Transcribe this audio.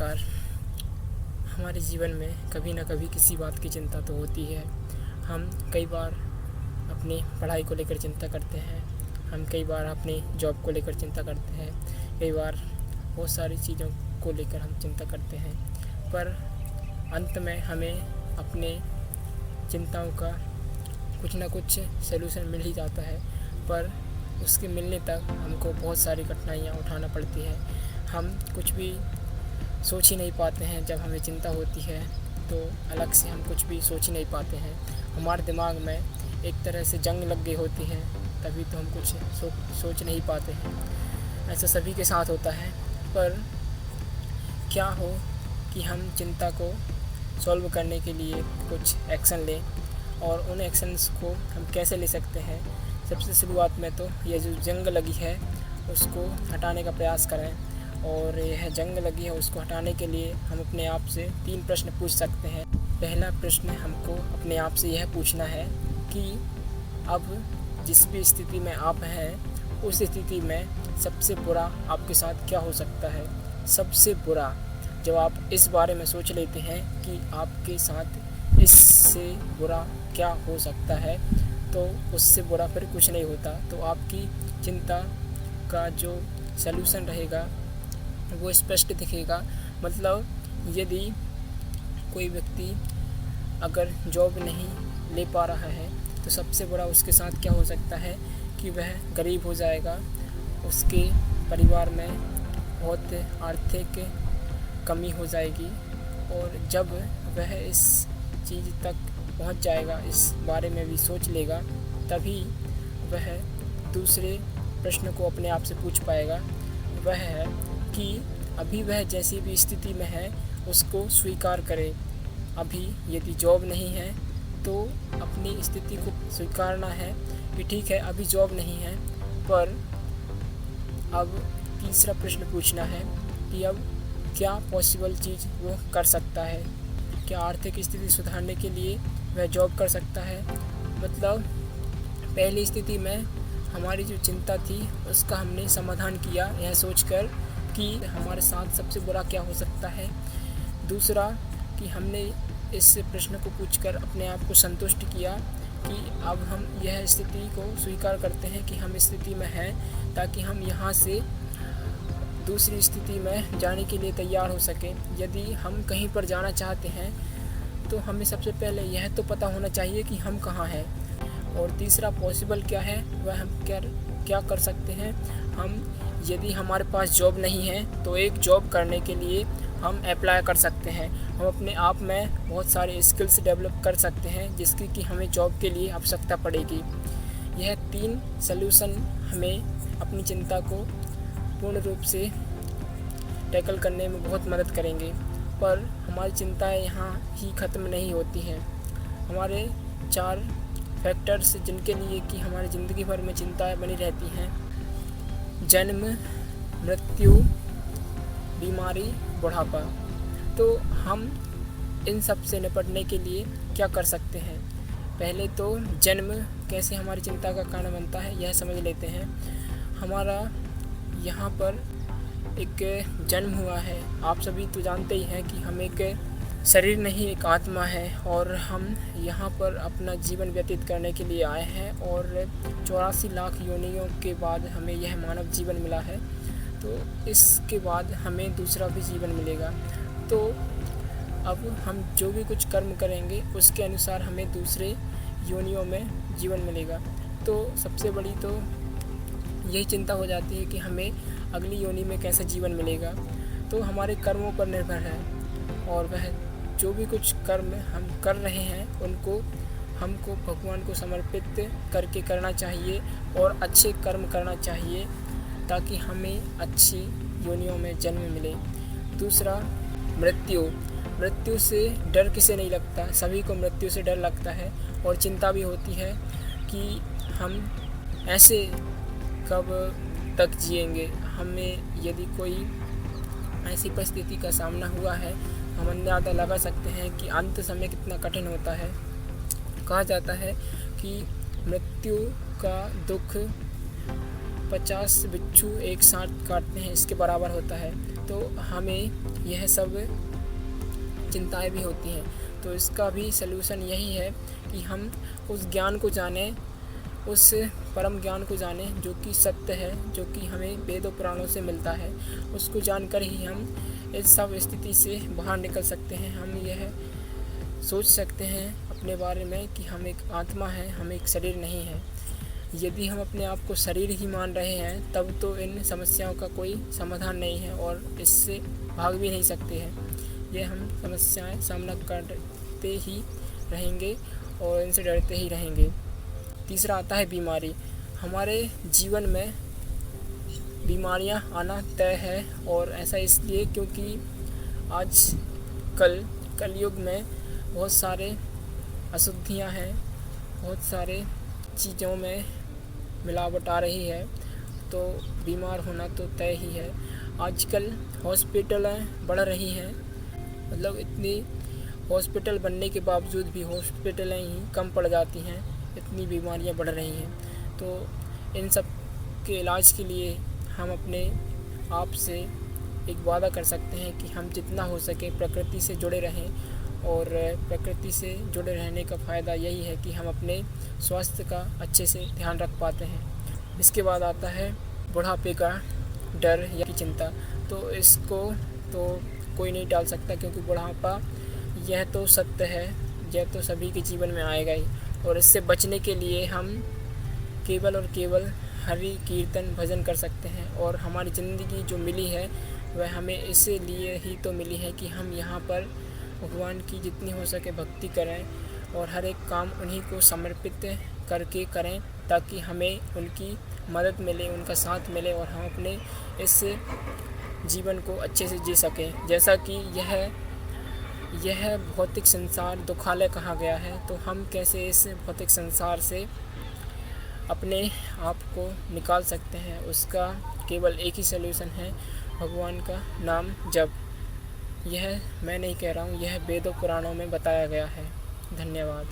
नमस्कार। हमारे जीवन में कभी न कभी किसी बात की चिंता तो होती है। हम कई बार अपनी पढ़ाई को लेकर चिंता करते हैं, हम कई बार अपनी जॉब को लेकर चिंता करते हैं, कई बार बहुत सारी चीज़ों को लेकर हम चिंता करते हैं। पर अंत में हमें अपने चिंताओं का कुछ न कुछ सलूशन मिल ही जाता है, पर उसके मिलने तक हमको बहुत सारी कठिनाइयाँ उठाना पड़ती है। हम कुछ भी सोच ही नहीं पाते हैं। जब हमें चिंता होती है तो अलग से हम कुछ भी सोच ही नहीं पाते हैं। हमारे दिमाग में एक तरह से जंग लग गई होती है, तभी तो हम कुछ सोच नहीं पाते हैं। ऐसा सभी के साथ होता है। पर क्या हो कि हम चिंता को सॉल्व करने के लिए कुछ एक्शन लें, और उन एक्शंस को हम कैसे ले सकते हैं। सबसे शुरुआत में तो ये जो जंग लगी है उसको हटाने का प्रयास करें, और यह जंग लगी है उसको हटाने के लिए हम अपने आप से 3 प्रश्न पूछ सकते हैं। पहला प्रश्न हमको अपने आप से यह पूछना है कि अब जिस भी स्थिति में आप हैं उस स्थिति में सबसे बुरा आपके साथ क्या हो सकता है। सबसे बुरा, जब आप इस बारे में सोच लेते हैं कि आपके साथ इससे बुरा क्या हो सकता है, तो उससे बुरा फिर कुछ नहीं होता। तो आपकी चिंता का जो सलूशन रहेगा वो स्पष्ट दिखेगा। मतलब यदि कोई व्यक्ति अगर जॉब नहीं ले पा रहा है तो सबसे बड़ा उसके साथ क्या हो सकता है कि वह गरीब हो जाएगा, उसके परिवार में बहुत आर्थिक कमी हो जाएगी, और जब वह इस चीज़ तक पहुंच जाएगा, इस बारे में भी सोच लेगा, तभी वह दूसरे प्रश्न को अपने आप से पूछ पाएगा। वह है कि अभी वह जैसी भी स्थिति में है उसको स्वीकार करे। अभी यदि जॉब नहीं है तो अपनी स्थिति को स्वीकारना है कि ठीक है अभी जॉब नहीं है, पर अब तीसरा प्रश्न पूछना है कि अब क्या पॉसिबल चीज़ वो कर सकता है। क्या आर्थिक स्थिति सुधारने के लिए वह जॉब कर सकता है। मतलब पहली स्थिति में हमारी जो चिंता थी उसका हमने समाधान किया, यह सोचकर कि हमारे साथ सबसे बुरा क्या हो सकता है। दूसरा कि हमने इस प्रश्न को पूछकर अपने आप को संतुष्ट किया कि अब हम यह स्थिति को स्वीकार करते हैं कि हम इस स्थिति में हैं, ताकि हम यहाँ से दूसरी स्थिति में जाने के लिए तैयार हो सकें। यदि हम कहीं पर जाना चाहते हैं तो हमें सबसे पहले यह तो पता होना चाहिए कि हम कहाँ हैं, और तीसरा पॉसिबल क्या है वह हम क्या कर सकते हैं। हम यदि हमारे पास जॉब नहीं है तो एक जॉब करने के लिए हम अप्लाई कर सकते हैं। हम अपने आप में बहुत सारे स्किल्स डेवलप कर सकते हैं जिसकी कि हमें जॉब के लिए आवश्यकता पड़ेगी। यह 3 सल्यूशन हमें अपनी चिंता को पूर्ण रूप से टैकल करने में बहुत मदद करेंगे। पर हमारी चिंताएं यहाँ ही ख़त्म नहीं होती हैं। हमारे 4 फैक्टर्स जिनके लिए कि हमारी ज़िंदगी भर में चिंताएं बनी रहती हैं: जन्म, मृत्यु, बीमारी, बुढ़ापा। तो हम इन सब से निपटने के लिए क्या कर सकते हैं। पहले तो जन्म कैसे हमारी चिंता का कारण बनता है यह समझ लेते हैं। हमारा यहाँ पर एक जन्म हुआ है। आप सभी तो जानते ही हैं कि हम एक शरीर नहीं एक आत्मा है, और हम यहाँ पर अपना जीवन व्यतीत करने के लिए आए हैं, और 84 लाख योनियों के बाद हमें यह मानव जीवन मिला है। तो इसके बाद हमें दूसरा भी जीवन मिलेगा। तो अब हम जो भी कुछ कर्म करेंगे उसके अनुसार हमें दूसरे योनियों में जीवन मिलेगा। तो सबसे बड़ी तो यही चिंता हो जाती है कि हमें अगली योनि में कैसा जीवन मिलेगा। तो हमारे कर्मों पर निर्भर है, और वह जो भी कुछ कर्म हम कर रहे हैं उनको हमको भगवान को समर्पित करके करना चाहिए, और अच्छे कर्म करना चाहिए, ताकि हमें अच्छी योनियों में जन्म मिले। दूसरा, मृत्यु से डर किसे नहीं लगता। सभी को मृत्यु से डर लगता है, और चिंता भी होती है कि हम ऐसे कब तक जिएंगे। हमें यदि कोई ऐसी परिस्थिति का सामना हुआ है, हम अंदाज़ा लगा सकते हैं कि अंत समय कितना कठिन होता है। कहा जाता है कि मृत्यु का दुख 50 बिच्छू एक साथ काटते हैं इसके बराबर होता है। तो हमें यह सब चिंताएं भी होती हैं। तो इसका भी सलूशन यही है कि हम उस ज्ञान को जानें, उस परम ज्ञान को जानें जो कि सत्य है, जो कि हमें वेदों पुराणों से मिलता है। उसको जानकर ही हम इस सब स्थिति से बाहर निकल सकते हैं। हम यह सोच सकते हैं अपने बारे में कि हम एक आत्मा है, हम एक शरीर नहीं है। यदि हम अपने आप को शरीर ही मान रहे हैं तब तो इन समस्याओं का कोई समाधान नहीं है और इससे भाग भी नहीं सकते हैं। ये हम समस्याएं सामना करते ही रहेंगे और इनसे डरते ही रहेंगे। तीसरा आता है बीमारी। हमारे जीवन में बीमारियां आना तय है, और ऐसा इसलिए क्योंकि आज कलयुग में बहुत सारे अशुद्धियां हैं, बहुत सारे चीज़ों में मिलावट आ रही है, तो बीमार होना तो तय ही है। आजकल हॉस्पिटलें बढ़ रही हैं, मतलब इतनी हॉस्पिटल बनने के बावजूद भी हॉस्पिटलें ही कम पड़ जाती हैं, इतनी बीमारियां बढ़ रही हैं। तो इन सब के इलाज के लिए हम अपने आप से एक वादा कर सकते हैं कि हम जितना हो सके प्रकृति से जुड़े रहें, और प्रकृति से जुड़े रहने का फ़ायदा यही है कि हम अपने स्वास्थ्य का अच्छे से ध्यान रख पाते हैं। इसके बाद आता है बुढ़ापे का डर या की चिंता। तो इसको तो कोई नहीं टाल सकता, क्योंकि बुढ़ापा यह तो सत्य है, यह तो सभी के जीवन में आएगा ही। और इससे बचने के लिए हम केवल और केवल हरि कीर्तन भजन कर सकते हैं। और हमारी ज़िंदगी जो मिली है वह हमें इसलिए ही तो मिली है कि हम यहाँ पर भगवान की जितनी हो सके भक्ति करें और हर एक काम उन्हीं को समर्पित करके करें, ताकि हमें उनकी मदद मिले, उनका साथ मिले और हम अपने इस जीवन को अच्छे से जी सकें। जैसा कि यह भौतिक संसार दुखालय कहा गया है, तो हम कैसे इस भौतिक संसार से अपने आप को निकाल सकते हैं, उसका केवल एक ही सलूशन है, भगवान का नाम जप। यह मैं नहीं कह रहा हूँ, यह वेदों पुराणों में बताया गया है। धन्यवाद।